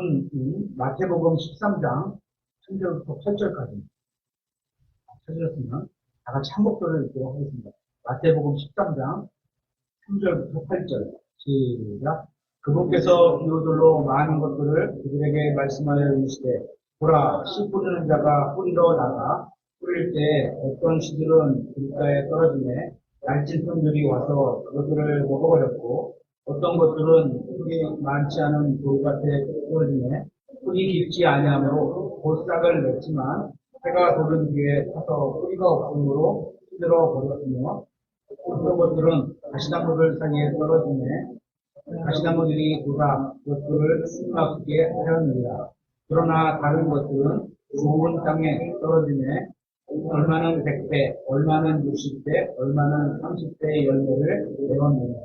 본문인 마태복음 13장 3절부터 8절까지 찾으셨으면 다 같이 한 목소리를 읽도록 하겠습니다. 마태복음 13장 3절부터 8절 시작. 그분께서 비유들로 많은 것들을 그들에게 말씀하여 이르시되 보라, 씨 뿌리는 자가 뿌리러 나가 뿌릴 때 어떤 씨들은 길가에 떨어지매 날쌘 꾼들이 와서 그것들을 먹어버렸고 어떤 것들은 뿌리 많지 않은 돌밭에 떨어지매 뿌리 깊지 아니하므로 곧 싹을 냈지만 해가 도른 뒤에 타서 뿌리가 없으므로 시들어 버렸으며 어떤 것들은 가시나무들 사이에 떨어지매 가시나무들이 돋아 그것들을 숨막히게 하였느니라. 그러나 다른 것들은 좋은 땅에 떨어지매 얼마는 100배, 얼마는 60배, 얼마는 30배의 열매를 내었느니라.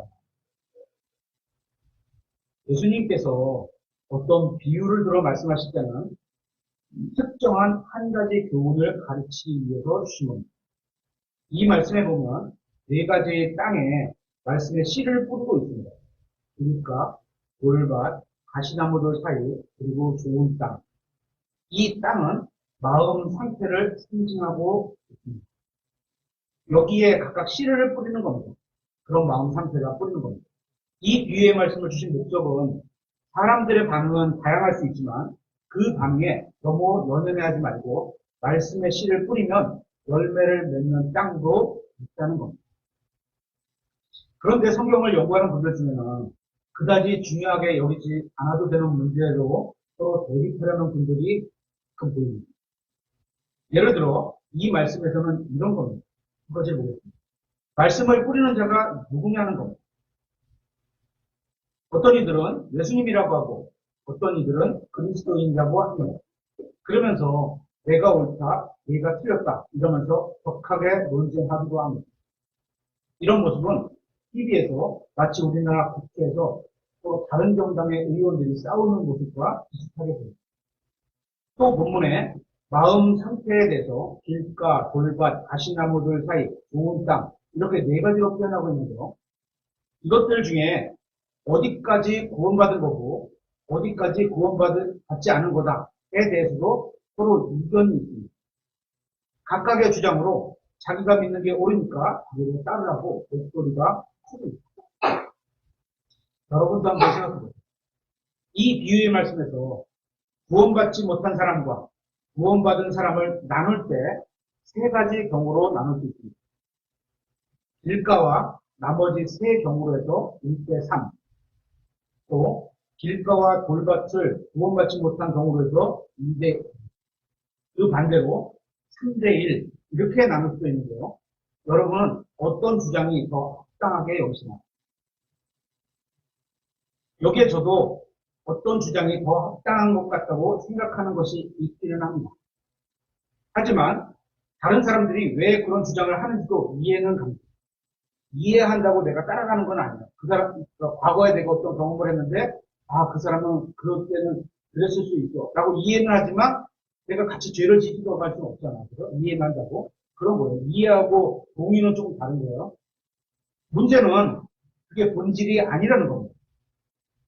예수님께서 어떤 비유를 들어 말씀하실 때는 특정한 한 가지 교훈을 가르치기 위해서 주신 겁니다. 이 말씀에 보면 네 가지의 땅에 말씀의 씨를 뿌리고 있습니다. 길가, 돌밭, 가시나무들 사이, 그리고 좋은 땅. 이 땅은 마음 상태를 상징하고 있습니다. 여기에 각각 씨를 뿌리는 겁니다. 그런 마음 상태가 뿌리는 겁니다. 이 비유의 말씀을 주신 목적은 사람들의 반응은 다양할 수 있지만 그 반응에 너무 연연해하지 말고 말씀의 씨를 뿌리면 열매를 맺는 땅도 있다는 겁니다. 그런데 성경을 연구하는 분들 중에는 그다지 중요하게 여기지 않아도 되는 문제로 서로 대립하려는 분들이 큰 보입니다. 예를 들어 이 말씀에서는 이런 겁니다. 이것을 보겠습니다. 말씀을 뿌리는 자가 누구냐는 겁니다. 어떤 이들은 예수님이라고 하고 어떤 이들은 그리스도인이라고 합니다. 그러면서 내가 옳다, 내가 틀렸다 이러면서 격하게 논쟁하기도 합니다. 이런 모습은 TV에서 마치 우리나라 국회에서 또 다른 정당의 의원들이 싸우는 모습과 비슷하게 보입니다. 또 본문에 마음 상태에 대해서 길가, 돌밭, 가시나무들 사이, 좋은 땅 이렇게 네 가지로 표현하고 있는데요. 이것들 중에 어디까지 구원받은 거고 어디까지 구원받지 않은 거다에 대해서도 서로 의견이 있습니다. 각각의 주장으로 자기가 믿는 게 옳으니까 자기를 따르라고 목소리가 크고 있습니다. 여러분도 한번 생각해보세요. 이 비유의 말씀에서 구원받지 못한 사람과 구원받은 사람을 나눌 때 세 가지 경우로 나눌 수 있습니다. 길가와 나머지 세 경우로 해서 1대3, 또 길가와 돌밭을 구원받지 못한 경우로 해서 2대, 그 반대로 3대1 이렇게 나눌 수 있는데요. 여러분은 어떤 주장이 더 합당하게 여기시나요? 여기에 저도 어떤 주장이 더 합당한 것 같다고 생각하는 것이 있기는 합니다. 하지만 다른 사람들이 왜 그런 주장을 하는지도 이해는 갑니다. 이해한다고 내가 따라가는 건 아니에요. 그 사람, 과거에 내가 어떤 경험을 했는데, 그 사람은 그럴 때는 그랬을 수 있어. 라고 이해는 하지만, 내가 같이 죄를 지지도 할 수는 없잖아요. 그죠? 이해는 한다고. 그런 거예요. 이해하고 동의는 조금 다른 거예요. 문제는 그게 본질이 아니라는 겁니다.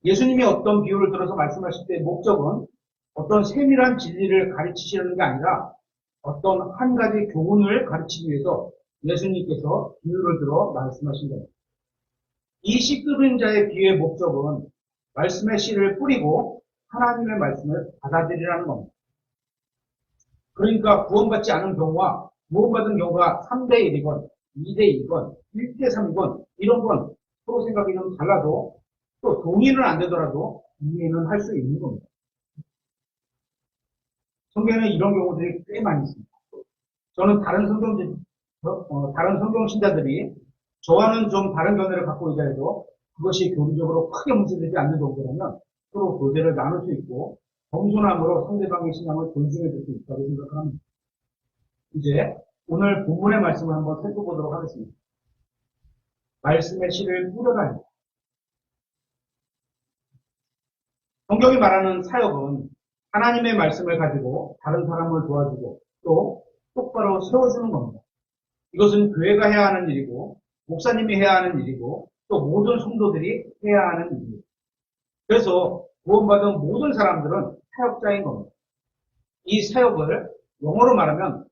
예수님이 어떤 비유를 들어서 말씀하실 때 목적은 어떤 세밀한 진리를 가르치시는 게 아니라 어떤 한 가지 교훈을 가르치기 위해서 예수님께서 비유를 들어 말씀하신 겁니다. 이 씨 뿌린 자의 비유의 목적은 말씀의 씨를 뿌리고 하나님의 말씀을 받아들이라는 겁니다. 그러니까 구원받지 않은 경우와 구원받은 경우가 3대1이건 2대2건 1대3이건 이런 건 서로 생각이 좀 달라도 또 동의는 안 되더라도 이해는 할 수 있는 겁니다. 성경에는 이런 경우들이 꽤 많이 있습니다. 저는 다른 성경 신자들이 저와는 좀 다른 견해를 갖고 있다 해도 그것이 교리적으로 크게 문제되지 않는 정도라면 서로 교제를 나눌 수 있고 겸손함으로 상대방의 신앙을 존중해 줄 수 있다고 생각합니다. 이제 오늘 본문의 말씀을 한번 살펴보도록 하겠습니다. 말씀의 씨를 뿌려라. 성경이 말하는 사역은 하나님의 말씀을 가지고 다른 사람을 도와주고 또 똑바로 세워주는 겁니다. 이것은 교회가 해야 하는 일이고 목사님이 해야 하는 일이고 또 모든 성도들이 해야 하는 일입니다. 그래서 구원받은 모든 사람들은 사역자인 겁니다. 이 사역을 영어로 말하면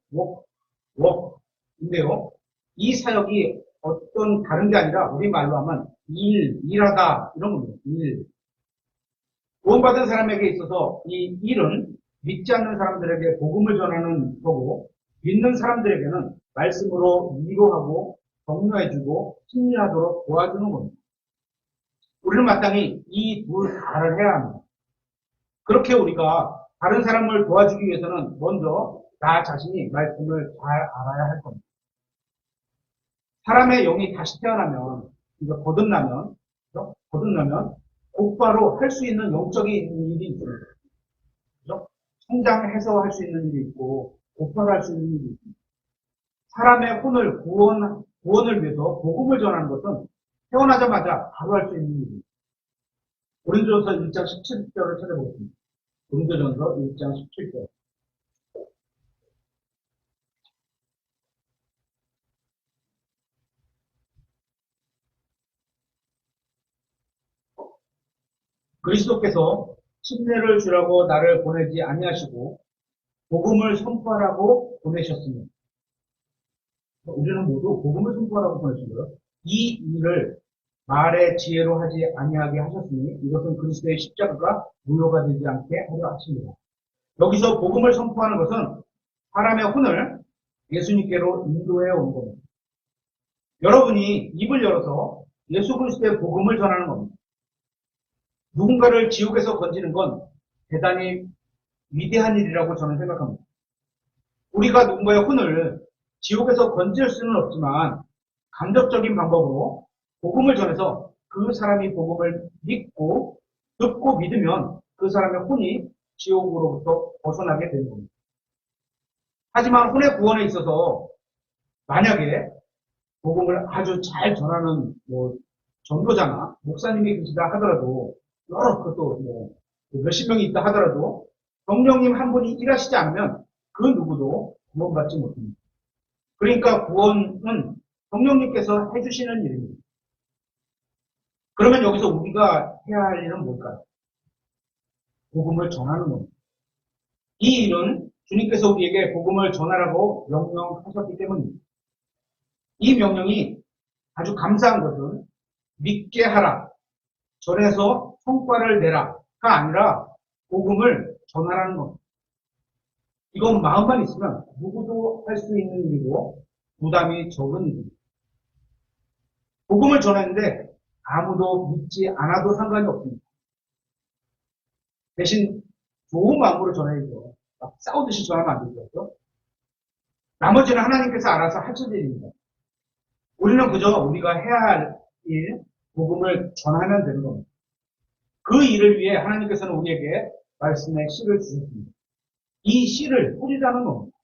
work인데요. 이 사역이 어떤 다른 게 아니라 우리 말로 하면 일하다 이런 겁니다. 일. 구원받은 사람에게 있어서 이 일은 믿지 않는 사람들에게 복음을 전하는 거고 믿는 사람들에게는 말씀으로 위로하고 격려해주고 승리하도록 도와주는 겁니다. 우리는 마땅히 이 둘 다를 해야 합니다. 그렇게 우리가 다른 사람을 도와주기 위해서는 먼저 나 자신이 말씀을 잘 알아야 할 겁니다. 사람의 영이 다시 태어나면, 거듭나면 곧바로 할 수 있는 영적인 일이 있습니다. 그죠? 성장해서 할 수 있는 일이 있고, 곧바로 할 수 있는 일이 있습니다. 사람의 혼을 구원을 위해서 복음을 전하는 것은 태어나자마자 바로 할 수 있는 일입니다. 고린도전서 1장 17절을 찾아보겠습니다. 고린도전서 1장 17절. 그리스도께서 침례를 주라고 나를 보내지 아니하시고 복음을 선포하라고 보내셨습니다. 우리는 모두 복음을 선포하라고 보내신 거예요. 이 일을 말의 지혜로 하지 아니하게 하셨으니 이것은 그리스도의 십자가가 무효가 되지 않게 하려 하십니다. 여기서 복음을 선포하는 것은 사람의 혼을 예수님께로 인도해 온 겁니다. 여러분이 입을 열어서 예수 그리스도의 복음을 전하는 겁니다. 누군가를 지옥에서 건지는 건 대단히 위대한 일이라고 저는 생각합니다. 우리가 누군가의 혼을 지옥에서 건질 수는 없지만 간접적인 방법으로 복음을 전해서 그 사람이 복음을 믿고 듣고 믿으면 그 사람의 혼이 지옥으로부터 벗어나게 되는 겁니다. 하지만 혼의 구원에 있어서 만약에 복음을 아주 잘 전하는 전도자나 목사님이 계시다 하더라도 여러 그것도 몇십 명이 있다 하더라도 성령님 한 분이 일하시지 않으면 그 누구도 구원받지 못합니다. 그러니까 구원은 성령님께서 해주시는 일입니다. 그러면 여기서 우리가 해야 할 일은 뭘까요? 복음을 전하는 겁니다. 이 일은 주님께서 우리에게 복음을 전하라고 명령하셨기 때문입니다. 이 명령이 아주 감사한 것은 믿게 하라, 전해서 성과를 내라가 아니라 복음을 전하라는 겁니다. 이건 마음만 있으면 누구도 할 수 있는 일이고 부담이 적은 일입니다. 복음을 전하는데 아무도 믿지 않아도 상관이 없습니다. 대신 좋은 마음으로 전해야죠. 막 싸우듯이 전하면 안 되죠. 나머지는 하나님께서 알아서 하실 일입니다. 우리는 그저 우리가 해야 할 일, 복음을 전하면 되는 겁니다. 그 일을 위해 하나님께서는 우리에게 말씀의 씨를 주셨습니다. 이 씨를 뿌리라는 겁니다.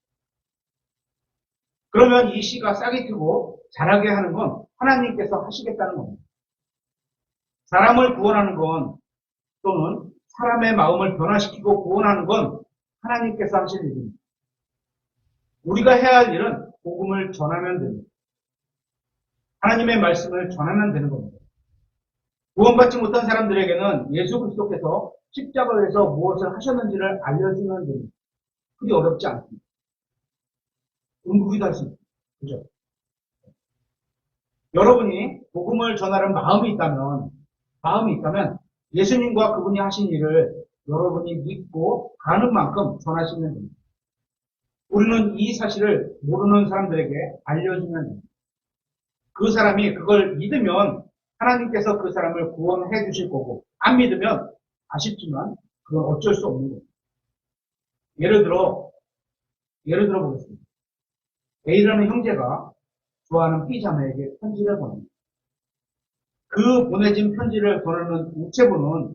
그러면 이 씨가 싹이 트고 자라게 하는 건 하나님께서 하시겠다는 겁니다. 사람을 구원하는 건 또는 사람의 마음을 변화시키고 구원하는 건 하나님께서 하실 일입니다. 우리가 해야 할 일은 복음을 전하면 됩니다. 하나님의 말씀을 전하면 되는 겁니다. 구원받지 못한 사람들에게는 예수 그리스도께서 십자가에서 무엇을 하셨는지를 알려주면 됩니다. 그게 어렵지 않습니다. 응급이도 할 수 있습니다. 그죠? 여러분이 복음을 전하는 마음이 있다면 예수님과 그분이 하신 일을 여러분이 믿고 가는 만큼 전하시면 됩니다. 우리는 이 사실을 모르는 사람들에게 알려주면 됩니다. 그 사람이 그걸 믿으면 하나님께서 그 사람을 구원해 주실 거고, 안 믿으면 아쉽지만 그건 어쩔 수 없는 거예요. 예를 들어 보겠습니다. A라는 형제가 좋아하는 B 자매에게 편지를 보냅니다. 그 보내진 편지를 보내는 우체부는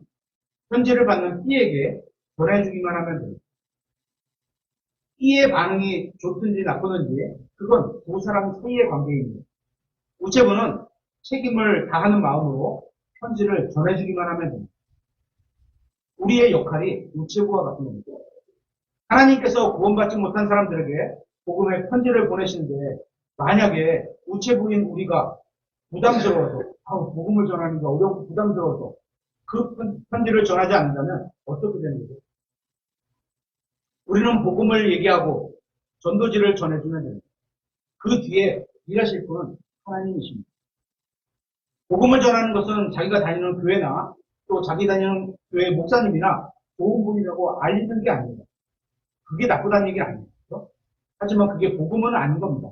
편지를 받는 B에게 보내주기만 하면 됩니다. B의 반응이 좋든지 나쁘든지 그건 두 사람 사이의 관계입니다. 우체부는 책임을 다하는 마음으로 편지를 전해주기만 하면 됩니다. 우리의 역할이 우체부와 같은 겁니다. 하나님께서 구원받지 못한 사람들에게 복음의 편지를 보내시는데 만약에 우체부인 우리가 부담스러워서 복음을 전하는 게 어렵고 부담스러워서 그 편지를 전하지 않는다면 어떻게 되는 거죠? 우리는 복음을 얘기하고 전도지를 전해주면 됩니다. 그 뒤에 일하실 분은 하나님이십니다. 복음을 전하는 것은 자기가 다니는 교회나 또 자기 다니는 교회 목사님이나 좋은 분이라고 알리는 게 아닙니다. 그게 나쁘다는 얘기 아닙니다. 하지만 그게 복음은 아닌 겁니다.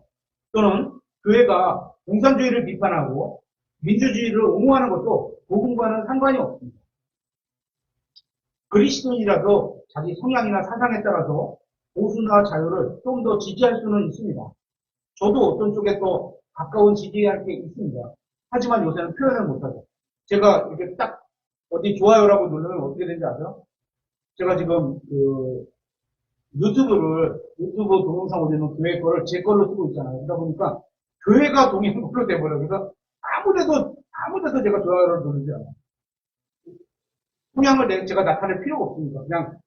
또는 교회가 공산주의를 비판하고 민주주의를 옹호하는 것도 복음과는 상관이 없습니다. 그리스도인이라도 자기 성향이나 사상에 따라서 보수나 자유를 좀 더 지지할 수는 있습니다. 저도 어떤 쪽에 또 가까운 지지할 게 있습니다. 하지만 요새는 표현을 못하죠. 제가 이렇게 딱 어디 좋아요라고 누르면 어떻게 되는지 아세요? 제가 지금 유튜브 동영상 올리는 교회 거를 제 걸로 쓰고 있잖아요. 그러다 보니까 교회가 동영상으로 돼버려요. 그래서 아무데도 제가 좋아요를 누르지 않아요. 성향을 제가 나타낼 필요가 없습니다. 그냥,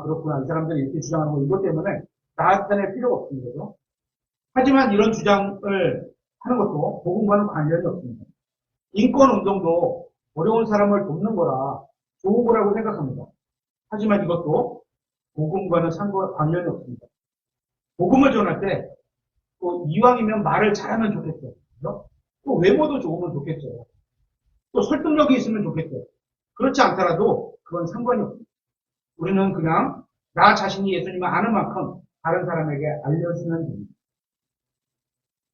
그렇구나. 이 사람들이 이렇게 주장하는 거 이것 때문에 나타낼 필요가 없습니다. 그죠? 하지만 이런 주장을 하는 것도 복음과는 관련이 없습니다. 인권 운동도 어려운 사람을 돕는 거라 좋은 거라고 생각합니다. 하지만 이것도 복음과는 관련이 없습니다. 복음을 전할 때 또 이왕이면 말을 잘하면 좋겠죠. 그죠? 또 외모도 좋으면 좋겠죠. 또 설득력이 있으면 좋겠죠. 그렇지 않더라도 그건 상관이 없습니다. 우리는 그냥 나 자신이 예수님을 아는 만큼 다른 사람에게 알려주면 됩니다.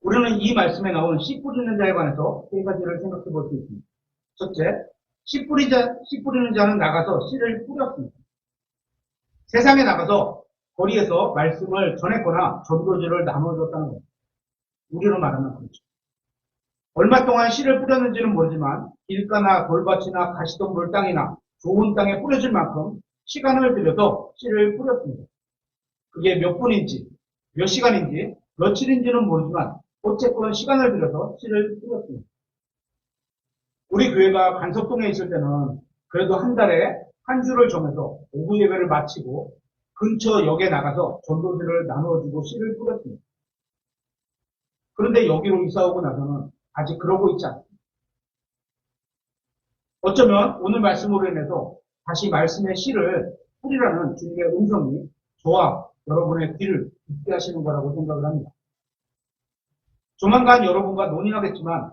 우리는 이 말씀에 나오는 씨 뿌리는 자에 관해서 세 가지를 생각해 볼 수 있습니다. 첫째, 씨 뿌리는 자는 나가서 씨를 뿌렸습니다. 세상에 나가서 거리에서 말씀을 전했거나 전도지를 나눠줬다는 겁니다. 우리로 말하면 그렇죠. 얼마 동안 씨를 뿌렸는지는 모르지만 길가나 돌밭이나 가시덤불 땅이나 좋은 땅에 뿌려질 만큼 시간을 들여서 씨를 뿌렸습니다. 그게 몇 분인지, 몇 시간인지, 며칠인지는 모르지만 어쨌건 시간을 들여서 씨를 뿌렸습니다. 우리 교회가 간석동에 있을 때는 그래도 한 달에 한 주를 정해서 오후 예배를 마치고 근처 역에 나가서 전도지를 나누어주고 씨를 뿌렸습니다. 그런데 여기로 이사 오고 나서는 아직 그러고 있지 않습니다. 어쩌면 오늘 말씀으로 인해서 다시 말씀의 씨를 뿌리라는 주님의 음성이 저와 여러분의 귀를 듣게 하시는 거라고 생각을 합니다. 조만간 여러분과 논의하겠지만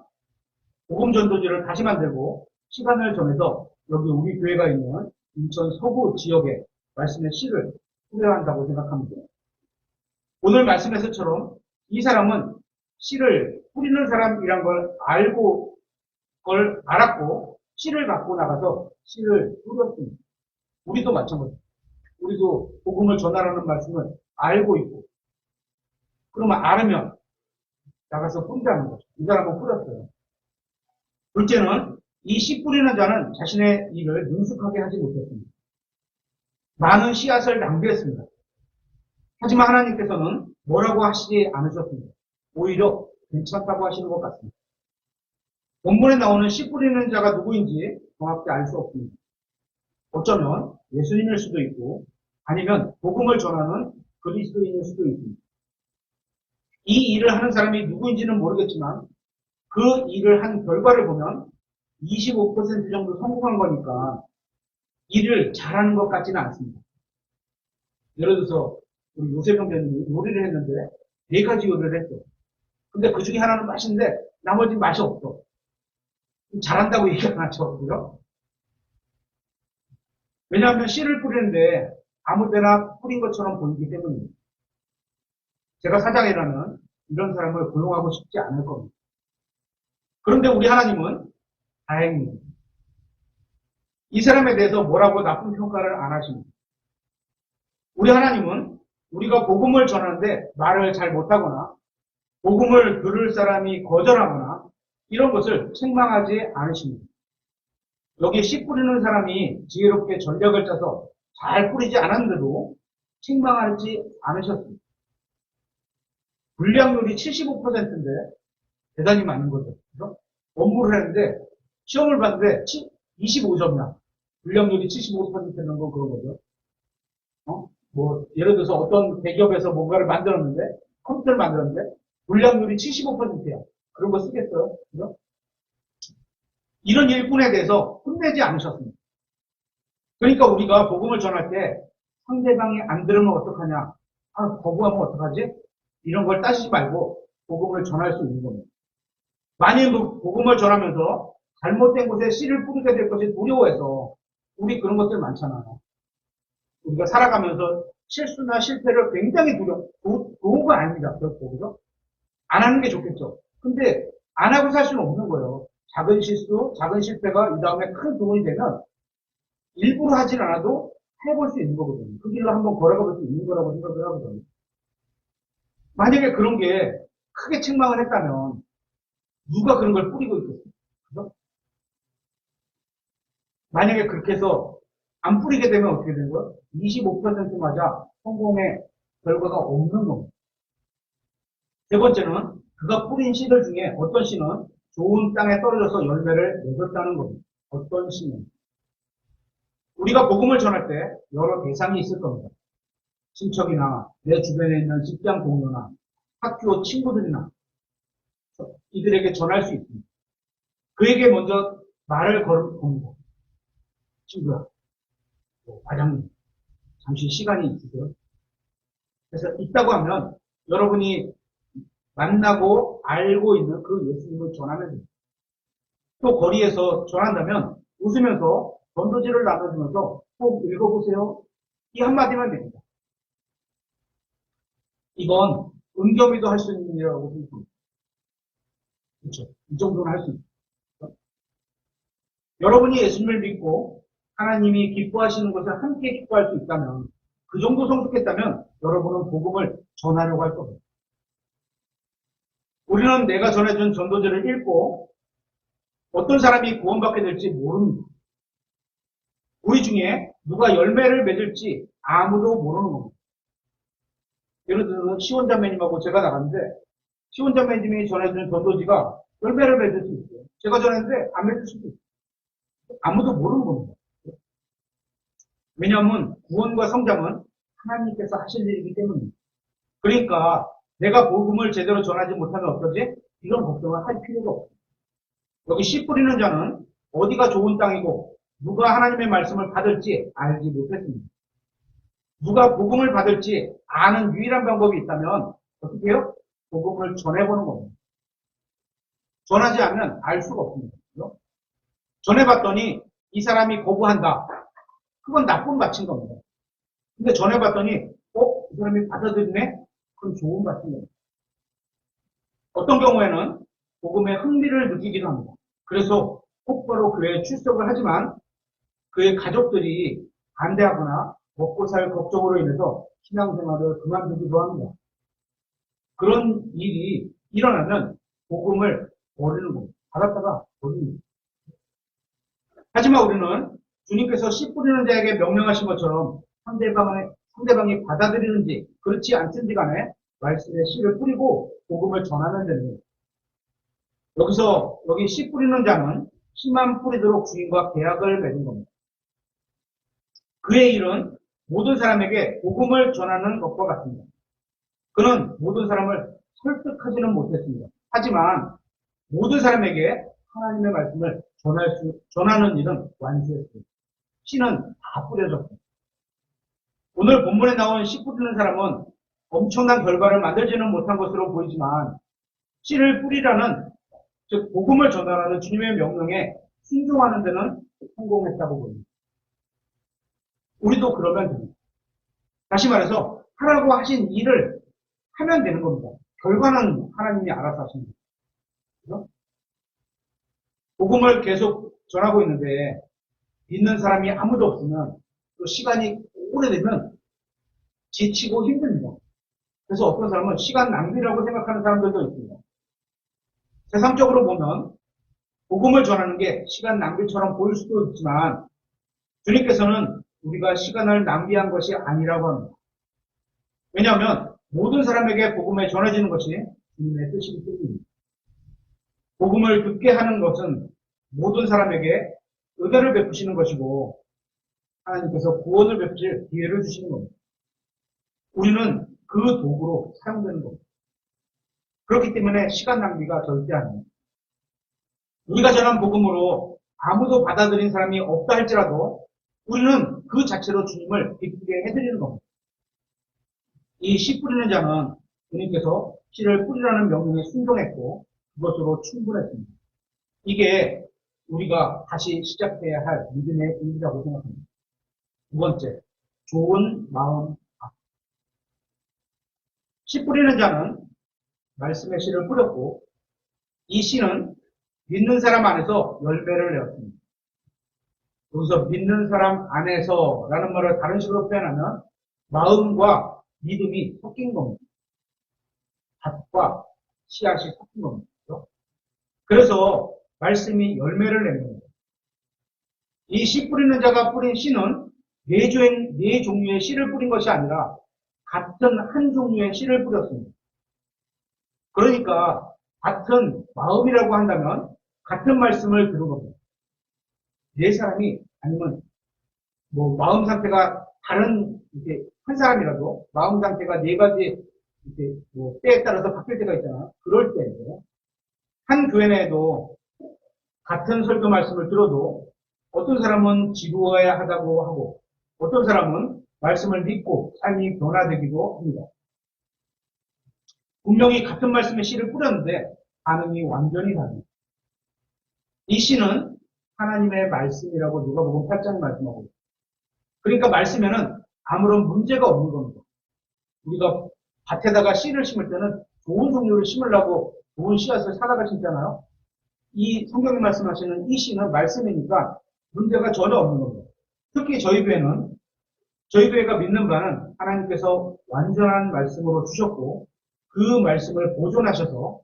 복음 전도지를 다시 만들고 시간을 정해서 여기 우리 교회가 있는 인천 서구 지역에 말씀의 씨를 뿌려야 한다고 생각합니다. 오늘 말씀에서처럼 이 사람은 씨를 뿌리는 사람이란 걸 알았고 씨를 갖고 나가서 씨를 뿌렸습니다. 우리도 마찬가지입니다. 우리도 복음을 전하라는 말씀을 알고 있고 그러면 알으면 나가서 뿌리자는 거죠. 이 사람은 뿌렸어요. 둘째는 이 씨 뿌리는 자는 자신의 일을 능숙하게 하지 못했습니다. 많은 씨앗을 낭비했습니다. 하지만 하나님께서는 뭐라고 하시지 않으셨습니다. 오히려 괜찮다고 하시는 것 같습니다. 본문에 나오는 씨 뿌리는 자가 누구인지 정확히 알 수 없습니다. 어쩌면 예수님일 수도 있고 아니면 복음을 전하는 그리스도인일 수도 있습니다. 이 일을 하는 사람이 누구인지는 모르겠지만 그 일을 한 결과를 보면 25% 정도 성공한 거니까 일을 잘하는 것 같지는 않습니다. 예를 들어서 우리 요셉 형제님이 요리를 했는데 4가지 요리를 했어요. 근데 그 중에 하나는 맛있는데 나머지는 맛이 없어. 잘한다고 얘기 안 하죠. 그죠? 왜냐하면 씨를 뿌리는데 아무 데나 뿌린 것처럼 보이기 때문입니다. 제가 사장이라면 이런 사람을 고용하고 싶지 않을 겁니다. 그런데 우리 하나님은 다행입니다. 이 사람에 대해서 뭐라고 나쁜 평가를 안 하십니다. 우리 하나님은 우리가 복음을 전하는데 말을 잘 못하거나 복음을 들을 사람이 거절하거나 이런 것을 책망하지 않으십니다. 여기 씨 뿌리는 사람이 지혜롭게 전략을 짜서 잘 뿌리지 않았는데도 책망하지 않으셨습니다. 불량률이 75%인데 대단히 많은 거죠. 그래서 업무를 했는데 시험을 봤는데 25점이야. 불량률이 75%는 건 그런 거죠. 예를 들어서 어떤 대기업에서 뭔가를 만들었는데 컴퓨터를 만들었는데 불량률이 75%야. 그런 거 쓰겠어요? 그죠? 이런 일꾼에 대해서 혼내지 않으셨습니다. 그러니까 우리가 복음을 전할 때 상대방이 안 들으면 어떡하냐? 아, 거부하면 어떡하지? 이런 걸 따지지 말고 복음을 전할 수 있는 겁니다. 만일 복음을 전하면서 잘못된 곳에 씨를 뿌리게 될 것이 두려워해서 우리 그런 것들 많잖아요. 우리가 살아가면서 실수나 실패를 굉장히 좋은 건 아닙니다. 그렇죠. 그죠? 안 하는 게 좋겠죠. 근데 안 하고 살 수는 없는 거예요. 작은 실수, 작은 실패가 이 다음에 큰 도움이 되면 일부러 하진 않아도 해볼 수 있는 거거든요. 그 길로 한번 걸어가 볼 수 있는 거라고 생각을 하거든요. 만약에 그런 게 크게 책망을 했다면 누가 그런 걸 뿌리고 있겠어요? 그죠? 만약에 그렇게 해서 안 뿌리게 되면 어떻게 되는 거예요? 25%맞아 성공의 결과가 없는 겁니다. 세 번째는 그가 뿌린 씨들 중에 어떤 씨는 좋은 땅에 떨어져서 열매를 맺었다는 겁니다. 어떤 씨는. 우리가 복음을 전할 때 여러 대상이 있을 겁니다. 친척이나 내 주변에 있는 직장 동료나 학교 친구들이나 이들에게 전할 수 있습니다. 그에게 먼저 말을 겁니다. 친구야, 과장님, 잠시 시간이 있으세요? 그래서 있다고 하면 여러분이 만나고 알고 있는 그 예수님을 전하면 됩니다. 또 거리에서 전한다면 웃으면서 전도지를 나눠주면서 꼭 읽어보세요. 이 한마디만 됩니다. 이건 은겸이도 할 수 있는 일이라고 생각합니다. 그렇죠. 이 정도는 할 수 있습니다. 여러분이 예수님을 믿고 하나님이 기뻐하시는 것을 함께 기뻐할 수 있다면 그 정도 성숙했다면 여러분은 복음을 전하려고 할 겁니다. 우리는 내가 전해준 전도지를 읽고 어떤 사람이 구원받게 될지 모릅니다. 우리 중에 누가 열매를 맺을지 아무도 모르는 겁니다. 예를 들어서 시원자매님하고 제가 나갔는데 시원자매님이 전해준 전도지가 열매를 맺을 수 있어요. 제가 전했는데 안 맺을 수도 있어요. 아무도 모르는 겁니다. 왜냐하면 구원과 성장은 하나님께서 하실 일이기 때문입니다. 그러니까 내가 복음을 제대로 전하지 못하면 어떠지? 이런 걱정을 할 필요가 없습니다. 여기 씨 뿌리는 자는 어디가 좋은 땅이고 누가 하나님의 말씀을 받을지 알지 못했습니다. 누가 복음을 받을지 아는 유일한 방법이 있다면 어떻게 해요? 복음을 전해보는 겁니다. 전하지 않으면 알 수가 없습니다. 그렇죠? 전해봤더니 이 사람이 거부한다. 그건 나쁜 밭인 겁니다. 근데 전해봤더니 이 사람이 받아들이네? 그건 좋은 밭인 겁니다. 어떤 경우에는 복음에 흥미를 느끼기도 합니다. 그래서 곧바로 교회에 출석을 하지만 그의 가족들이 반대하거나 먹고 살 걱정으로 인해서 신앙생활을 그만두기도 합니다. 그런 일이 일어나면 복음을 버리는 겁니다. 받았다가 버리는 겁니다. 하지만 우리는 주님께서 씨 뿌리는 자에게 명령하신 것처럼 상대방이 받아들이는지 그렇지 않든지 간에 말씀에 씨를 뿌리고 복음을 전하면 됩니다. 여기 씨 뿌리는 자는 씨만 뿌리도록 주인과 계약을 맺은 겁니다. 그의 일은 모든 사람에게 복음을 전하는 것과 같습니다. 그는 모든 사람을 설득하지는 못했습니다. 하지만 모든 사람에게 하나님의 말씀을 전하는 일은 완수했습니다. 씨는 다 뿌려졌습니다. 오늘 본문에 나온 씨 뿌리는 사람은 엄청난 결과를 만들지는 못한 것으로 보이지만 씨를 뿌리라는 즉 복음을 전하라는 주님의 명령에 순종하는 데는 성공했다고 보입니다. 우리도 그러면 됩니다. 다시 말해서 하라고 하신 일을 하면 되는 겁니다. 결과는 하나님이 알아서 하십니다. 그렇죠? 복음을 계속 전하고 있는데 믿는 사람이 아무도 없으면 또 시간이 오래되면 지치고 힘듭니다. 그래서 어떤 사람은 시간 낭비라고 생각하는 사람들도 있습니다. 세상적으로 보면 복음을 전하는 게 시간 낭비처럼 보일 수도 있지만 주님께서는 우리가 시간을 낭비한 것이 아니라고 합니다. 왜냐하면 모든 사람에게 복음에 전해지는 것이 주님의 뜻이기 때문입니다. 복음을 듣게 하는 것은 모든 사람에게 은혜를 베푸시는 것이고 하나님께서 구원을 베푸실 기회를 주시는 겁니다. 우리는 그 도구로 사용되는 겁니다. 그렇기 때문에 시간 낭비가 절대 아닙니다. 우리가 전한 복음으로 아무도 받아들인 사람이 없다 할지라도 우리는 그 자체로 주님을 기쁘게 해드리는 겁니다. 이 씨 뿌리는 자는 주님께서 씨를 뿌리라는 명령에 순종했고 그것으로 충분했습니다. 이게 우리가 다시 시작해야 할 믿음의 일이라고 생각합니다. 두 번째, 좋은 마음. 씨 뿌리는 자는 말씀의 씨를 뿌렸고 이 씨는 믿는 사람 안에서 열매를 내었습니다. 여기서 믿는 사람 안에서라는 말을 다른 식으로 표현하면 마음과 믿음이 섞인 겁니다. 밭과 씨앗이 섞인 겁니다. 그래서 말씀이 열매를 냅니다. 이 씨 뿌리는 자가 뿌린 씨는 네 종류의 씨를 뿌린 것이 아니라 같은 한 종류의 씨를 뿌렸습니다. 그러니까 같은 마음이라고 한다면 같은 말씀을 들은 겁니다. 네 사람이 아니면 마음 상태가 다른 이제 한 사람이라도 마음 상태가 네 가지 이제 때에 따라서 바뀔 때가 있잖아요. 그럴 때 한 교회 내에도 같은 설교 말씀을 들어도 어떤 사람은 지루해야 하다고 하고 어떤 사람은 말씀을 믿고 삶이 변화되기도 합니다. 분명히 같은 말씀의 씨를 뿌렸는데 반응이 완전히 다릅니다. 이 씨는 하나님의 말씀이라고 누가복음 8장에 말씀하고 있습니다. 그러니까 말씀에는 아무런 문제가 없는 겁니다. 우리가 밭에다가 씨를 심을 때는 좋은 종류를 심으려고 좋은 씨앗을 사다가 심잖아요. 이 성경이 말씀하시는 이 씨는 말씀이니까 문제가 전혀 없는 겁니다. 특히 저희 교회가 믿는 바는 하나님께서 완전한 말씀으로 주셨고 그 말씀을 보존하셔서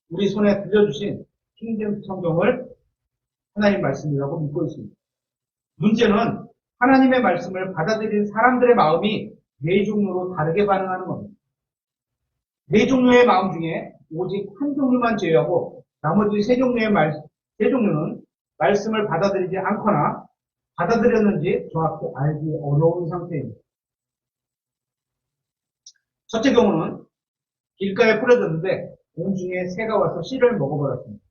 우리 손에 들려주신 킹잼 성경을 하나님 말씀이라고 믿고 있습니다. 문제는 하나님의 말씀을 받아들인 사람들의 마음이 네 종류로 다르게 반응하는 겁니다. 네 종류의 마음 중에 오직 한 종류만 제외하고 나머지 세 종류는 말씀을 받아들이지 않거나 받아들였는지 정확히 알기 어려운 상태입니다. 첫째 경우는 길가에 뿌려졌는데 공중에 새가 와서 씨를 먹어버렸습니다.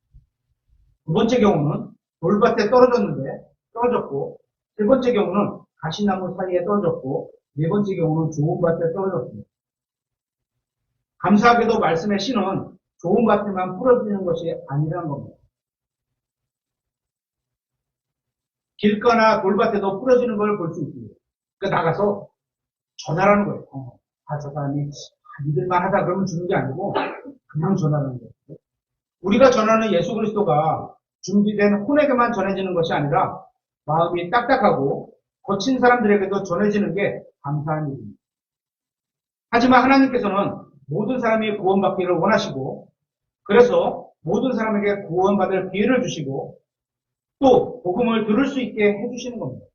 두 번째 경우는 돌밭에 떨어졌고 세 번째 경우는 가시나무 사이에 떨어졌고 네 번째 경우는 좋은 밭에 떨어졌습니다. 감사하게도 말씀의 씨는 좋은 밭에만 뿌려지는 것이 아니라는 겁니다. 길가나 돌밭에도 뿌려지는 걸 볼 수 있습니다. 그러니까 나가서 전하라는 거예요. 저 사람이 믿을만 하다 그러면 주는 게 아니고 그냥 전하는 거예요. 우리가 전하는 예수 그리스도가 준비된 혼에게만 전해지는 것이 아니라 마음이 딱딱하고 거친 사람들에게도 전해지는 게 감사한 일입니다. 하지만 하나님께서는 모든 사람이 구원받기를 원하시고 그래서 모든 사람에게 구원받을 기회를 주시고 또 복음을 들을 수 있게 해주시는 겁니다.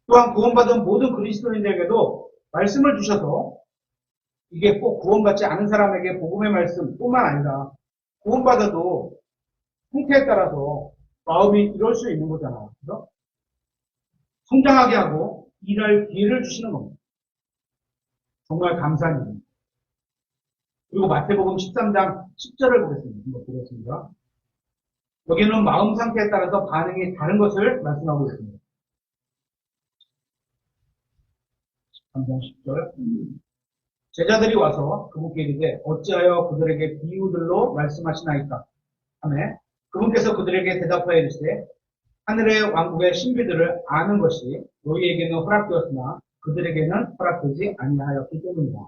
또한 구원받은 모든 그리스도인들에게도 말씀을 주셔서 이게 꼭 구원받지 않은 사람에게 복음의 말씀뿐만 아니라 구원받아도 상태에 따라서 마음이 이럴 수 있는 거잖아요. 그죠? 성장하게 하고 일할 기회를 주시는 겁니다. 정말 감사한 일입니다. 그리고 마태복음 13장 10절을 보겠습니다. 여기는 마음 상태에 따라서 반응이 다른 것을 말씀하고 있습니다. 13장 10절. 제자들이 와서 그분께 이르되 어찌하여 그들에게 비유들로 말씀하시나이까 하매 그분께서 그들에게 대답하여 이르시되 하늘의 왕국의 신비들을 아는 것이 너희에게는 허락되었으나 그들에게는 허락되지 아니하였기 때문이다.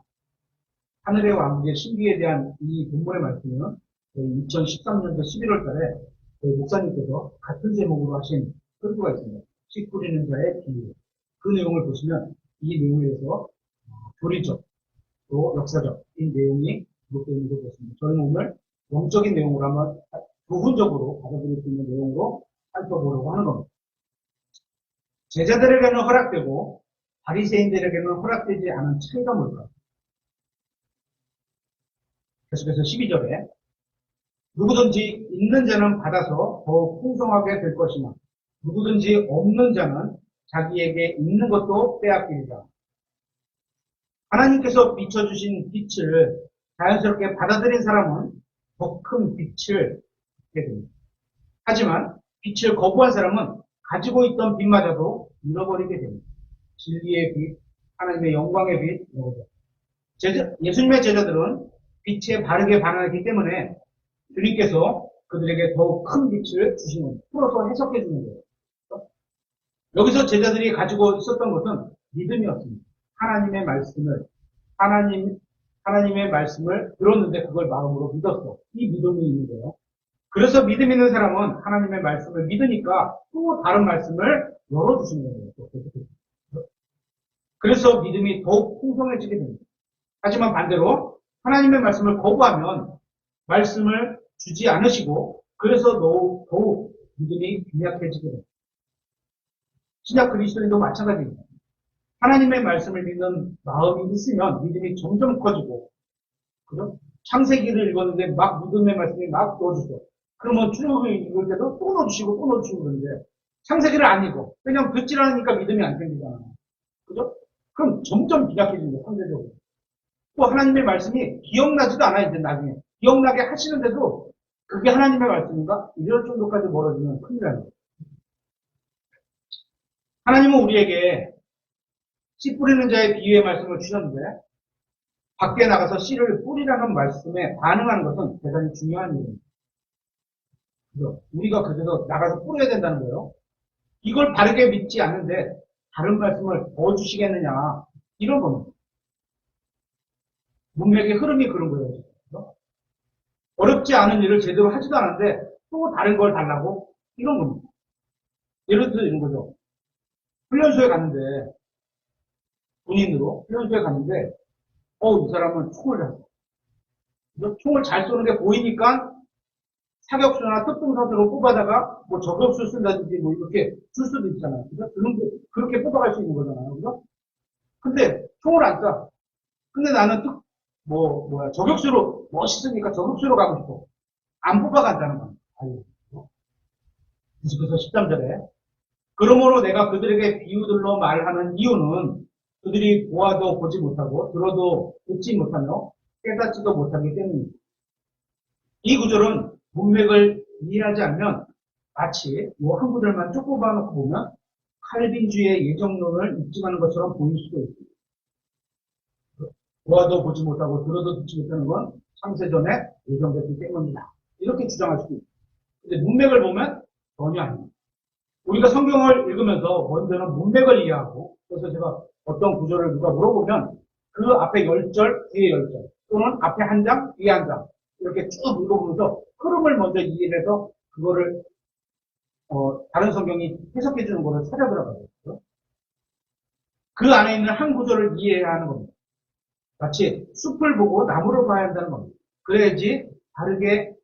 하늘의 왕국의 신비에 대한 이 본문의 말씀은 2013년도 11월 달에 저희 목사님께서 같은 제목으로 하신 설교가 있습니다. 씨 뿌리는 자의 비유. 그 내용을 보시면 이 내용에 대해서 교리적 또 역사적인 내용이 기록되어 있는 것 같습니다. 저는 오늘 영적인 내용으로 한번 부분적으로 받아들일 수 있는 내용으로 살펴보려고 하는 겁니다. 제자들에게는 허락되고 바리새인들에게는 허락되지 않은 차이가 뭘까요? 계속해서 12절에 누구든지 있는 자는 받아서 더 풍성하게 될 것이나 누구든지 없는 자는 자기에게 있는 것도 빼앗기리라. 하나님께서 비춰주신 빛을 자연스럽게 받아들인 사람은 더 큰 빛을 받게 됩니다. 하지만 빛을 거부한 사람은 가지고 있던 빛마저도 잃어버리게 됩니다. 진리의 빛, 하나님의 영광의 빛, 이런 거죠. 예수님의 제자들은 빛에 바르게 반응하기 때문에 주님께서 그들에게 더욱 큰 빛을 주시는, 풀어서 해석해 주는 거예요. 여기서 제자들이 가지고 있었던 것은 믿음이었습니다. 하나님의 말씀을, 하나님의 말씀을 들었는데 그걸 마음으로 믿었어. 이 믿음이 있는 거예요. 그래서 믿음 있는 사람은 하나님의 말씀을 믿으니까 또 다른 말씀을 열어주시는 거예요. 그래서 믿음이 더욱 풍성해지게 됩니다. 하지만 반대로 하나님의 말씀을 거부하면 말씀을 주지 않으시고 그래서 더욱 믿음이 빈약해지게 됩니다. 신약 그리스도인도 마찬가지입니다. 하나님의 말씀을 믿는 마음이 있으면 믿음이 점점 커지고, 그죠? 창세기를 읽었는데 막 믿음의 말씀이 막 넣어주세요. 그러면 출애굽을 읽을 때도 또 넣어주시고 또 넣어주시고 그러는데 창세기를 안 읽어. 왜냐면 듣질 않으니까 믿음이 안 생기잖아요. 그죠? 그럼 점점 빈약해집니다. 상대적으로. 또 하나님의 말씀이 기억나지도 않아요. 이제 나중에. 기억나게 하시는데도 그게 하나님의 말씀인가? 이럴 정도까지 멀어지면 큰일 나요. 하나님은 우리에게 씨 뿌리는 자의 비유의 말씀을 주셨는데 밖에 나가서 씨를 뿌리라는 말씀에 반응하는 것은 대단히 중요한 일입니다. 우리가 그래서 나가서 뿌려야 된다는 거예요. 이걸 바르게 믿지 않는데 다른 말씀을 더 주시겠느냐 이런 겁니다. 문맥의 흐름이 그런 거예요. 어렵지 않은 일을 제대로 하지도 않았는데 또 다른 걸 달라고 이런 겁니다. 예를 들어서 이런 거죠. 훈련소에 갔는데 군인으로 훈련소에 갔는데 이 사람은 총을 잘 쏘. 총을 잘 쏘는 게 보이니까 사격수나 특공사수로 뽑아다가 뭐 저격수 쓴다든지 뭐 이렇게 줄 수도 있잖아요. 그죠? 그렇게 뽑아갈 수 있는 거잖아요. 그죠? 근데 총을 안 쏴. 근데 나는 저격수로 멋있으니까 저격수로 가고 싶어. 안 뽑아간다는 거야. 그래서 13절에 그러므로 내가 그들에게 비유들로 말하는 이유는 그들이 보아도 보지 못하고 들어도 듣지 못하며 깨닫지도 못하기 때문입니다. 이 구절은 문맥을 이해하지 않으면 마치 이 한 구절만 쭉 뽑아놓고 보면 칼빈주의 예정론을 입증하는 것처럼 보일 수도 있습니다. 보아도 보지 못하고 들어도 듣지 못하는 건 창세전에 예정됐기 때문이다. 이렇게 주장할 수도 있습니다. 근데 문맥을 보면 전혀 아닙니다. 우리가 성경을 읽으면서 먼저는 문맥을 이해하고 그래서 제가 어떤 구절을 누가 물어보면 그 앞에 10절, 뒤에 10절 또는 앞에 한 장, 뒤에 한 장 이렇게 쭉 읽어보면서 흐름을 먼저 이해해서 그거를 다른 성경이 해석해 주는 거를 찾아 들어가요. 그 안에 있는 한 구절을 이해해야 하는 겁니다. 마치 숲을 보고 나무를 봐야 한다는 겁니다. 그래야지 다르게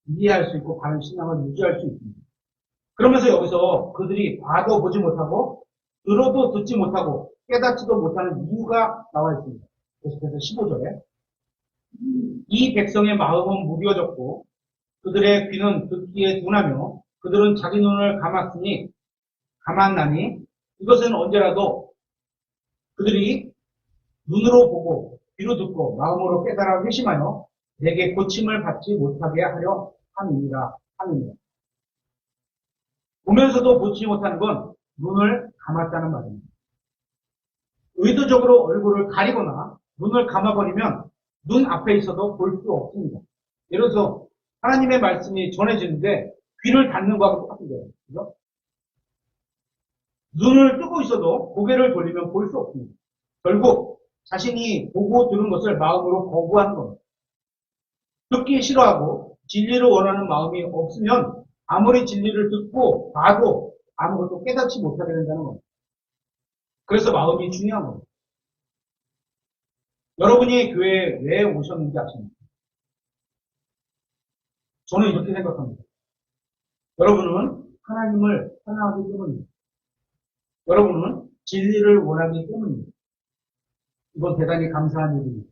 이해할 수 있고 바른 신앙을 유지할 수 있습니다. 그러면서 여기서 그들이 봐도 보지 못하고 들어도 듣지 못하고 깨닫지도 못하는 이유가 나와 있습니다. 계속해서 15절에 이 백성의 마음은 무뎌졌고 그들의 귀는 듣기에 둔하며 그들은 자기 눈을 감았나니 이것은 언제라도 그들이 눈으로 보고 귀로 듣고 마음으로 깨달아 회심하여 내게 고침을 받지 못하게 하려 함이니라. 보면서도 보지 못하는 건 눈을 감았다는 말입니다. 의도적으로 얼굴을 가리거나 눈을 감아버리면 눈 앞에 있어도 볼 수 없습니다. 예를 들어서 하나님의 말씀이 전해지는데 귀를 닫는 거하고 똑같은 거예요. 그죠? 눈을 뜨고 있어도 고개를 돌리면 볼 수 없습니다. 결국 자신이 보고 들은 것을 마음으로 거부하는 겁니다. 듣기 싫어하고 진리를 원하는 마음이 없으면 아무리 진리를 듣고 봐도 아무것도 깨닫지 못하게 된다는 겁니다. 그래서 마음이 중요한 겁니다. 여러분이 교회에 왜 오셨는지 아십니까? 저는 이렇게 생각합니다. 여러분은 하나님을 사랑하기 때문입니다. 여러분은 진리를 원하기 때문입니다. 이건 대단히 감사한 일입니다.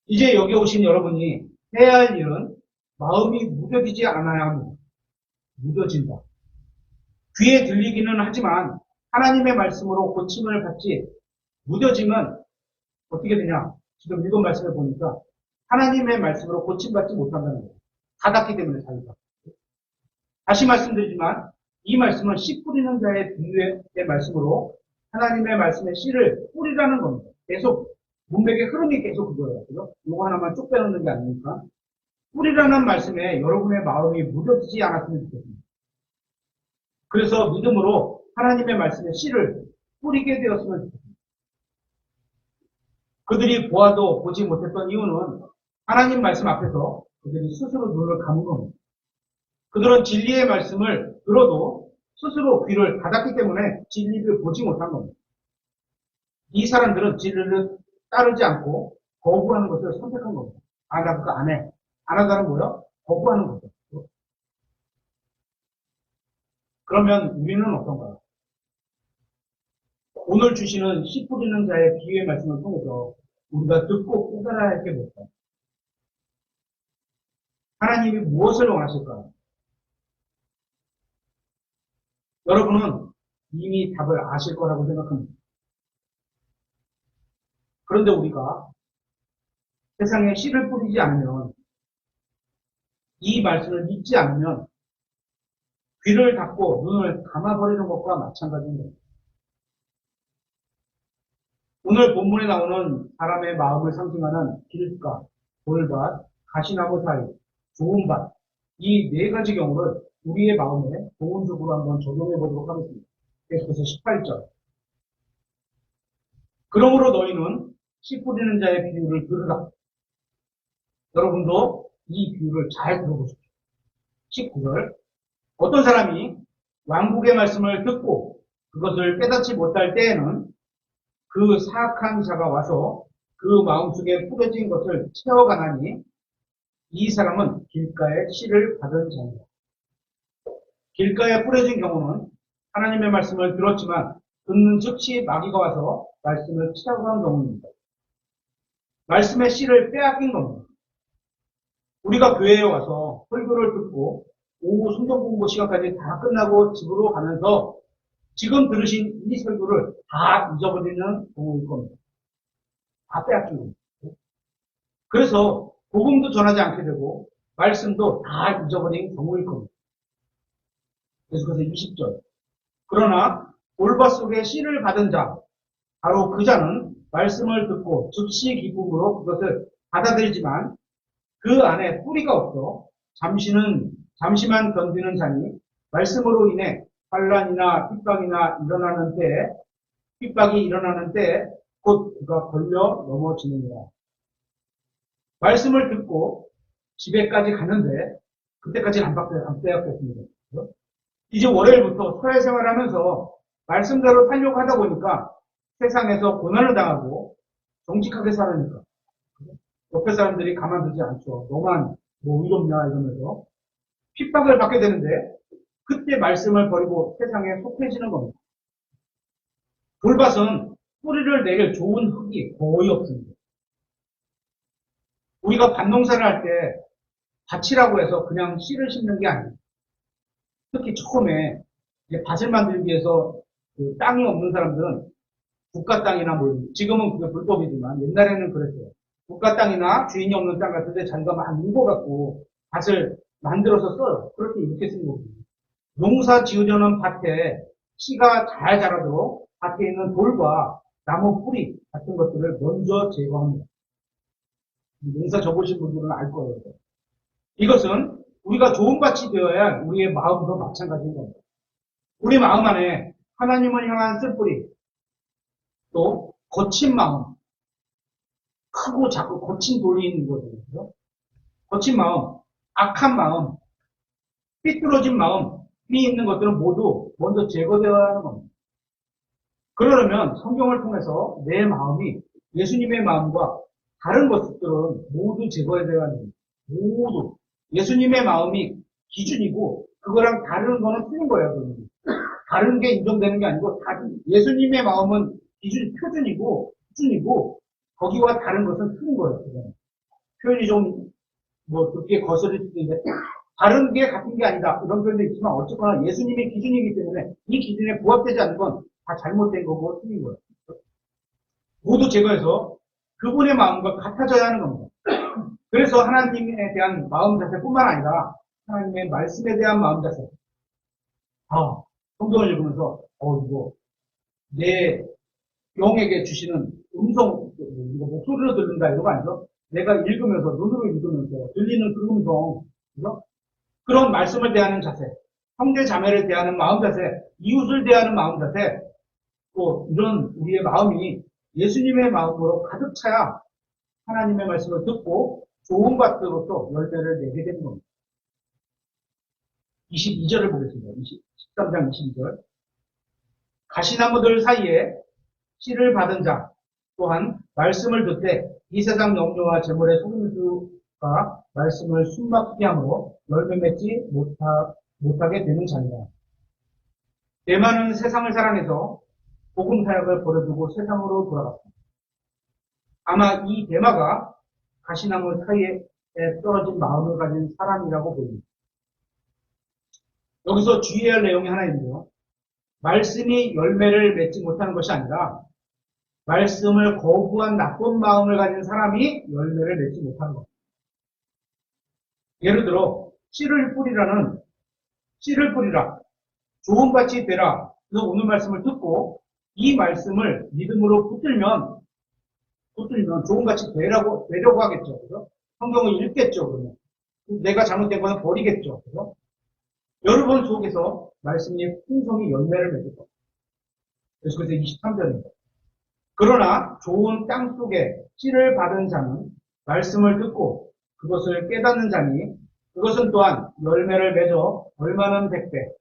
이제 여기 오신 여러분이 해야 할 일은 마음이 무뎌지지 않아야 합니다. 무뎌진다. 귀에 들리기는 하지만 하나님의 말씀으로 고침을 받지 무뎌지면 어떻게 되냐? 지금 읽은 말씀을 보니까 하나님의 말씀으로 고침받지 못한다는 거예요. 닫았기 때문에 자기가. 다시 말씀드리지만 이 말씀은 씨 뿌리는 자의 비유의 말씀으로 하나님의 말씀의 씨를 뿌리라는 겁니다. 계속 문맥의 흐름이 계속 그거예요. 그죠? 이거 하나만 쭉 빼놓는 게 아니니까. 뿌리라는 말씀에 여러분의 마음이 묻어지지 않았으면 좋겠습니다. 그래서 믿음으로 하나님의 말씀의 씨를 뿌리게 되었으면 좋겠습니다. 그들이 보아도 보지 못했던 이유는 하나님 말씀 앞에서 그들이 스스로 눈을 감은 겁니다. 그들은 진리의 말씀을 들어도 스스로 귀를 닫았기 때문에 진리를 보지 못한 겁니다. 이 사람들은 진리를 따르지 않고 거부하는 것을 선택한 겁니다. 아, 나 그거 안 해. 안 한다는 뭐요? 거부하는 거죠. 그러면 우리는 어떤가요? 오늘 주시는 씨 뿌리는 자의 비유의 말씀을 통해서 우리가 듣고 깨달아야 할 게 뭘까요? 하나님이 무엇을 원하실까요? 여러분은 이미 답을 아실 거라고 생각합니다. 그런데 우리가 세상에 씨를 뿌리지 않으면, 이 말씀을 믿지 않으면 귀를 닫고 눈을 감아버리는 것과 마찬가지입니다. 오늘 본문에 나오는 사람의 마음을 상징하는 길가, 돌밭, 가시나무 사이, 좋은 밭, 이 네 가지 경우를 우리의 마음에 교훈적으로 한번 적용해 보도록 하겠습니다. 계속해서 18절. 그러므로 너희는 씨 뿌리는 자의 비유를 들으라. 여러분도 이 비유를 잘 들어보십시오. 19절. 어떤 사람이 왕국의 말씀을 듣고 그것을 깨닫지 못할 때에는 그 사악한 자가 와서 그 마음속에 뿌려진 것을 채워가나니 이 사람은 길가에 씨를 받은 자입니다. 길가에 뿌려진 경우는 하나님의 말씀을 들었지만 듣는 즉시 마귀가 와서 말씀을 채워간 경우입니다. 말씀의 씨를 빼앗긴 겁니다. 우리가 교회에 와서 설교를 듣고 오후 성경 공부 시간까지 다 끝나고 집으로 가면서 지금 들으신 이 설교를 다 잊어버리는 경우일 겁니다. 다 빼앗긴 겁니다. 그래서 복음도 전하지 않게 되고 말씀도 다 잊어버린 경우일 겁니다. 계속해서 20절. 그러나 돌밭 속에 씨를 받은 자, 바로 그 자는 말씀을 듣고 즉시 기쁨으로 그것을 받아들이지만 그 안에 뿌리가 없어 잠시만 견디는 자니 말씀으로 인해 환난이나 핍박이 일어나는 때 곧 그가 걸려 넘어지느니라. 말씀을 듣고 집에까지 가는데 그때까지는 안 빼앗겼습니다. 이제 월요일부터 사회생활하면서 말씀대로 살려고 하다 보니까 세상에서 고난을 당하고 정직하게 살으니까 옆에 사람들이 가만두지 않죠. 너만 뭐 의롭냐 이러면서 핍박을 받게 되는데 그때 말씀을 버리고 세상에 속해지는 겁니다. 돌밭은 뿌리를 내릴 좋은 흙이 거의 없습니다. 우리가 밭농사를 할 때 밭이라고 해서 그냥 씨를 심는 게 아니에요. 특히 처음에 이제 밭을 만들기 위해서 그 땅이 없는 사람들은 국가 땅이나 뭐 지금은 그게 불법이지만 옛날에는 그랬어요. 국가 땅이나 주인이 없는 땅 같은데 자기가 막 인고갖고 밭을 만들어서 써요. 그렇게 이렇게 쓰는 거거든요. 농사 지으려는 밭에 씨가 잘 자라도록 밭에 있는 돌과 나무 뿌리 같은 것들을 먼저 제거합니다. 농사 접으신 분들은 알 거예요. 이것은 우리가 좋은 밭이 되어야 할 우리의 마음도 마찬가지인 겁니다. 우리 마음 안에 하나님을 향한 쓴뿌리, 또 거친 마음, 크고 작고 거친 돌이 있는 거거든요. 거친 마음, 악한 마음, 삐뚤어진 마음이 있는 것들은 모두 먼저 제거되어야 하는 겁니다. 그러려면 성경을 통해서 내 마음이 예수님의 마음과 다른 것들은 모두 제거해야 하는 겁니다. 모두. 예수님의 마음이 기준이고 그거랑 다른 거는 틀린 거예요. 그러면. 다른 게 인정되는 게 아니고 예수님의 마음은 표준이고 기준이고 거기와 다른 것은 틀린 거예요. 그거는. 표현이 좀 뭐 듣기에 거슬릴 수도 있는데 다른 게 같은 게 아니다. 이런 표현도 있지만 어쨌거나 예수님의 기준이기 때문에 이 기준에 부합되지 않는 건 다 잘못된 거고 틀린 거예요. 모두 제거해서 그분의 마음과 같아져야 하는 겁니다. 그래서 하나님에 대한 마음 자세뿐만 아니라 하나님의 말씀에 대한 마음 자세, 아, 성경을 읽으면서, 이거, 내 영에게 주시는 이거 목소리로 들린다, 이거 아니죠? 내가 읽으면서, 눈으로 읽으면서, 들리는 그 음성, 그죠? 그런 말씀을 대하는 자세, 형제 자매를 대하는 마음 자세, 이웃을 대하는 마음 자세, 또 이런 우리의 마음이 예수님의 마음으로 가득 차야 하나님의 말씀을 듣고 좋은 것들로서 열매를 내게 되는 겁니다. 22절을 보겠습니다. 13장 22절. 가시나무들 사이에 씨를 받은 자 또한 말씀을 듣되 이 세상 염려와 재물의 속임수가 말씀을 숨막히게 함으로 열매 맺지 못하게 되는 자니라. 대만은 세상을 사랑해서 복음 사역을 버려두고 세상으로 돌아갔습니다. 아마 이 대마가 가시나무 사이에 떨어진 마음을 가진 사람이라고 보입니다. 여기서 주의해야 할 내용이 하나 있는데요. 말씀이 열매를 맺지 못하는 것이 아니라 말씀을 거부한 나쁜 마음을 가진 사람이 열매를 맺지 못하는 겁니다. 예를 들어 씨를 뿌리라, 좋은 밭이 되라. 그래서 오늘 말씀을 듣고 이 말씀을 믿음으로 붙들면 좋은 밭이 되려고 하겠죠. 그죠? 성경을 읽겠죠. 그러면 내가 잘못된 거는 버리겠죠. 그죠? 여러분 속에서 말씀의 풍성이 열매를 맺을 겁니다. 그래서 23절입니다. 그러나 좋은 땅 속에 씨를 받은 자는 말씀을 듣고 그것을 깨닫는 자니 그것은 또한 열매를 맺어 얼마는 100배,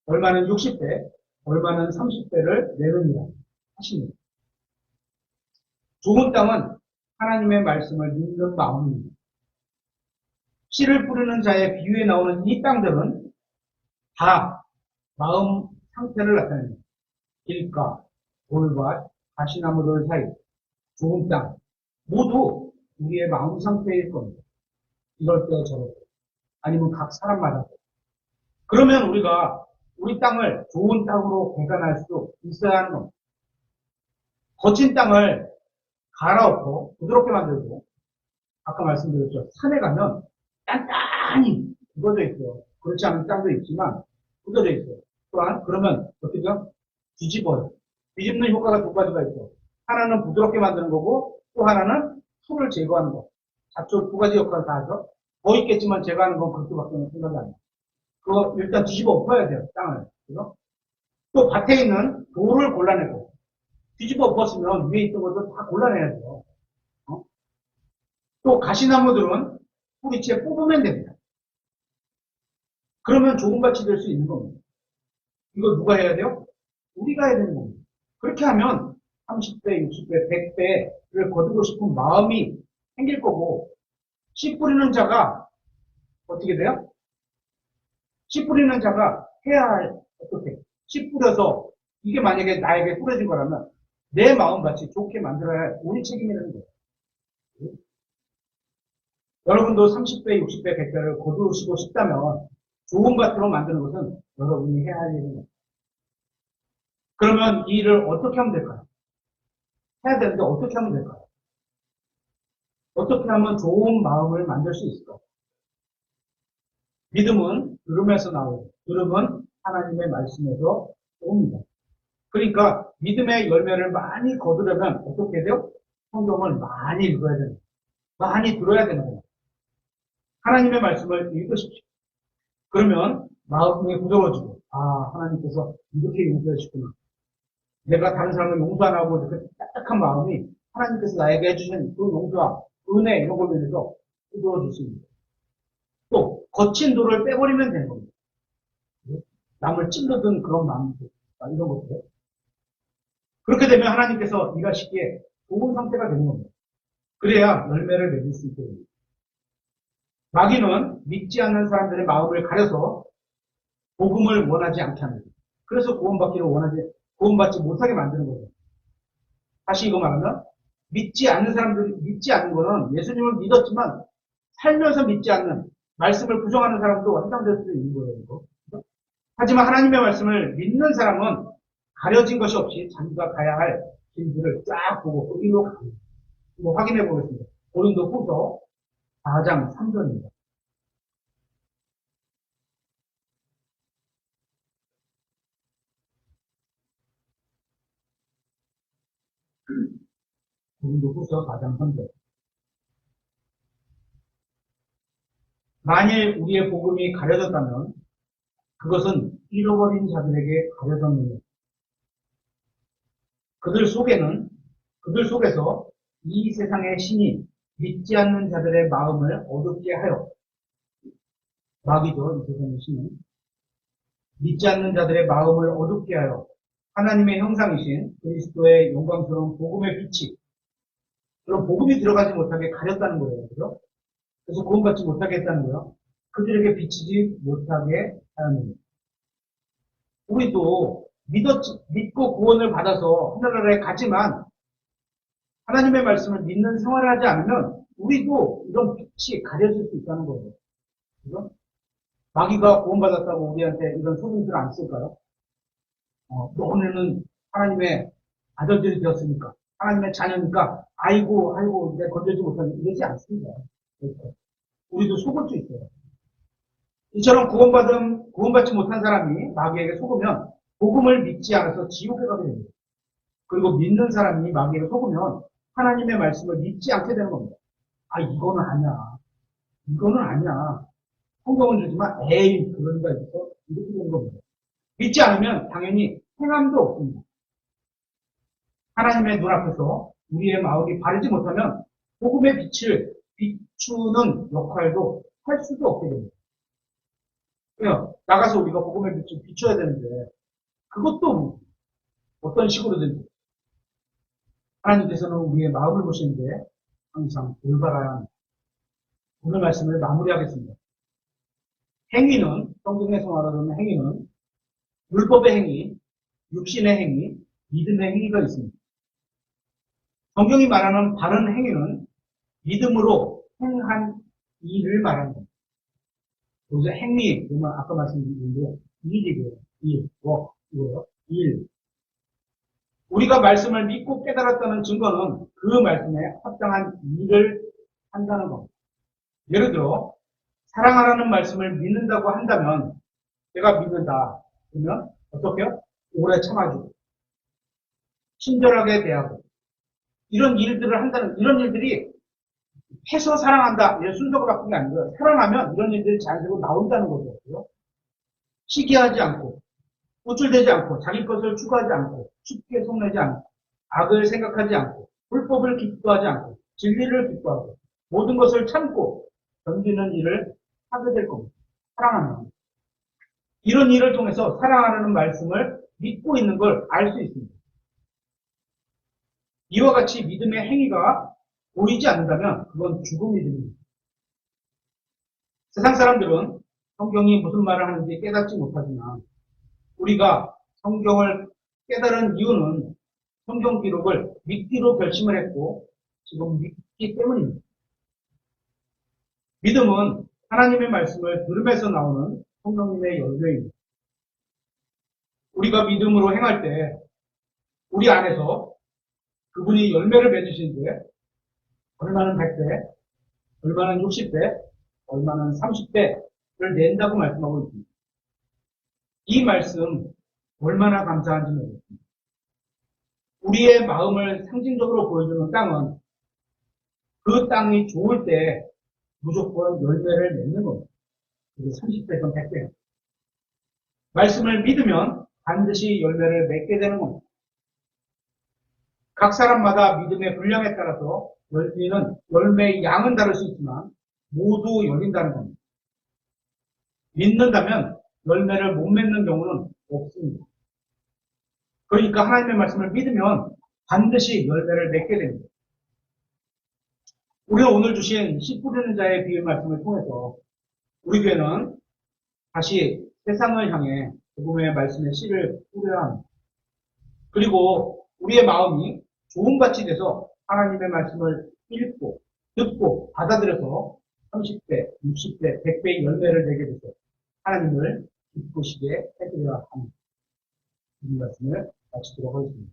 얼마는 60배, 얼마는 30배를 내느니라 하십니다. 좋은 땅은 하나님의 말씀을 믿는 마음입니다. 씨를 뿌리는 자의 비유에 나오는 이 땅들은 다 마음 상태를 나타냅니다. 길가, 돌밭, 가시나무들 사이, 좋은 땅 모두 우리의 마음 상태일 겁니다. 이럴 때 저럴 때 아니면 각 사람마다 그러면 우리가 우리 땅을 좋은 땅으로 개간할 수 있어야 하는 겁니다. 거친 땅을 갈아엎고 부드럽게 만들고 아까 말씀드렸죠. 산에 가면 단단히 굳어져 있어요. 그렇지 않은 땅도 있지만 굳어져 있어요. 또한 그러면 어떻게요? 뒤집어요. 뒤집는 효과가 두 가지가 있죠. 하나는 부드럽게 만드는 거고 또 하나는 풀을 제거하는 거. 잡초 두 가지 역할을 다 하죠. 더 있겠지만 제거하는 건 그렇게밖에 생각이 안 나요. 그거 일단 뒤집어 엎어야 돼요. 땅을. 그죠? 또 밭에 있는 돌을 골라내고 뒤집어 엎었으면 위에 있던 것도 다 골라내야 돼요. 또 가시나무들은 뿌리채 뽑으면 됩니다. 그러면 좋은 밭이 될 수 있는 겁니다. 이거 누가 해야 돼요? 우리가 해야 되는 겁니다. 그렇게 하면 30배, 60배, 100배를 거두고 싶은 마음이 생길 거고 씨 뿌리는 자가 어떻게 돼요? 씨 뿌리는 자가 해야 할 어떻게 씨 뿌려서 이게 만약에 나에게 뿌려진 거라면 내 마음같이 좋게 만들어야 할 우리 책임이라는 거예요. 여러분도 30배, 60배, 100배를 거두시고 싶다면 좋은 밭으로 만드는 것은 여러분이 해야 할 일입니다. 그러면 이 일을 어떻게 하면 될까요? 해야 되는데 어떻게 하면 될까요? 어떻게 하면 좋은 마음을 만들 수 있을까요? 믿음은 들음에서 나오고 들음은 하나님의 말씀에서 옵니다. 그러니까 믿음의 열매를 많이 거두려면 어떻게 돼요? 성경을 많이 읽어야 됩니다. 많이 들어야 되는 겁니다. 하나님의 말씀을 읽으십시오. 그러면 마음이 부드러워지고 하나님께서 이렇게 용서하시구나. 내가 다른 사람을 용서 안 하고 이렇게 딱딱한 마음이 하나님께서 나에게 해주신 그 용서와 은혜 이런 걸로 인해서 부드러워질 수 있습니다. 또 거친 돌을 빼버리면 되는 겁니다. 남을 찔러든 그런 마음들 이런 것들. 그렇게 되면 하나님께서 일하시기에 좋은 상태가 되는 겁니다. 그래야 열매를 맺을 수 있게 됩니다. 마귀는 믿지 않는 사람들의 마음을 가려서 복음을 원하지 않게 합니다. 그래서 구원받지 못하게 만드는 거죠. 다시 이거 말하면 믿지 않는 사람들이 믿지 않는 거는 예수님을 믿었지만 살면서 믿지 않는 말씀을 부정하는 사람도 해당될 수도 있는 거예요. 이거. 하지만 하나님의 말씀을 믿는 사람은 가려진 것이 없이 자기가 가야 할 길들을 쫙 보고 거기로 갑니다. 이거 확인해 보겠습니다. 고린도후서 4장 3절입니다. 고린도후서 4장 3절. 만일 우리의 복음이 가려졌다면 그것은 잃어버린 자들에게 가려졌느냐. 그들 속에서 이 세상의 신이 믿지 않는 자들의 마음을 어둡게 하여, 마귀죠, 이 세상의 신은. 믿지 않는 자들의 마음을 어둡게 하여 하나님의 형상이신 그리스도의 영광스러운 복음의 빛이, 그런 복음이 들어가지 못하게 가렸다는 거예요. 그죠? 그래서 구원받지 못하게 했다는 거예요. 그들에게 비치지 못하게 하는 거예요. 우리도 믿고 구원을 받아서 하늘나라에 가지만 하나님의 말씀을 믿는 생활을 하지 않으면 우리도 이런 빛이 가려질 수 있다는 거예요. 그죠? 마귀가 구원받았다고 우리한테 이런 소문들을 안 쓸까요? 너네는 하나님의 아들들이 되었으니까, 하나님의 자녀니까, 아이고, 내가 건들지 못하는, 이러지 않습니다. 그렇죠? 우리도 속을 수 있어요. 이처럼 구원받지 못한 사람이 마귀에게 속으면 복음을 믿지 않아서 지옥에 가게 됩니다. 그리고 믿는 사람이 마귀에게 속으면 하나님의 말씀을 믿지 않게 되는 겁니다. 이거는 아니야. 성경은 주지만, 그런 데가 있어. 이렇게 되는 겁니다. 믿지 않으면 당연히 행함도 없습니다. 하나님의 눈앞에서 우리의 마음이 바르지 못하면 복음의 빛을 비추는 역할도 할 수도 없게 됩니다. 그냥 나가서 우리가 복음의 빛을 비춰야 되는데 그것도 어떤 식으로든지 하나님께서는 우리의 마음을 보시는데 항상 올바라야 합니다. 오늘 말씀을 마무리하겠습니다. 행위는, 성경에서 말하는 행위는 율법의 행위, 육신의 행위, 믿음의 행위가 있습니다. 성경이 말하는 바른 행위는 믿음으로 행한 일을 말하는 겁니다. 여기서 행위, 보면 아까 말씀드린 게 일이고요. 일. 우리가 말씀을 믿고 깨달았다는 증거는 그 말씀에 합당한 일을 한다는 겁니다. 예를 들어 사랑하라는 말씀을 믿는다고 한다면 내가 믿는다. 그러면 어떻게요? 오래 참아주고 친절하게 대하고 이런 일들을 한다는, 이런 일들이 해서 사랑한다 이런 순서가 바뀐 게 아니고요. 사랑하면 이런 일들이 자연스럽게 나온다는 거죠. 시기하지 않고 우쭐대지 않고 자기 것을 추구하지 않고 쉽게 속내지 않고 악을 생각하지 않고 불법을 기뻐하지 않고 진리를 기뻐하고 모든 것을 참고 견디는 일을 하게 될 겁니다. 사랑하면. 이런 일을 통해서 사랑하는 말씀을 믿고 있는 걸 알 수 있습니다. 이와 같이 믿음의 행위가 보이지 않는다면 그건 죽은 믿음입니다. 세상 사람들은 성경이 무슨 말을 하는지 깨닫지 못하지만 우리가 성경을 깨달은 이유는 성경 기록을 믿기로 결심을 했고 지금 믿기 때문입니다. 믿음은 하나님의 말씀을 들으면서 나오는 성령님의 열매입니다. 우리가 믿음으로 행할 때 우리 안에서 그분이 열매를 맺으시는데 얼마는 100배, 얼마는 60배, 얼마는 30배를 낸다고 말씀하고 있습니다. 이 말씀 얼마나 감사한지 모르겠습니다. 우리의 마음을 상징적으로 보여주는 땅은 그 땅이 좋을 때 무조건 열매를 맺는 겁니다. 그게 30배든 100배. 말씀을 믿으면 반드시 열매를 맺게 되는 겁니다. 각 사람마다 믿음의 분량에 따라서 열매의 양은 다를 수 있지만 모두 열린다는 겁니다. 믿는다면 열매를 못 맺는 경우는 없습니다. 그러니까 하나님의 말씀을 믿으면 반드시 열매를 맺게 됩니다. 우리가 오늘 주신 씨 뿌리는 자의 비유 말씀을 통해서 우리 교회는 다시 세상을 향해 복음의 말씀의 씨를 뿌려야 합니다. 그리고 우리의 마음이 좋은 밭이 돼서 하나님의 말씀을 읽고 듣고 받아들여서 30배, 60배, 100배의 열매를 내게 돼서 하나님을 기쁘시게 해드려야 합니다. 이 말씀을 마치도록 하겠습니다.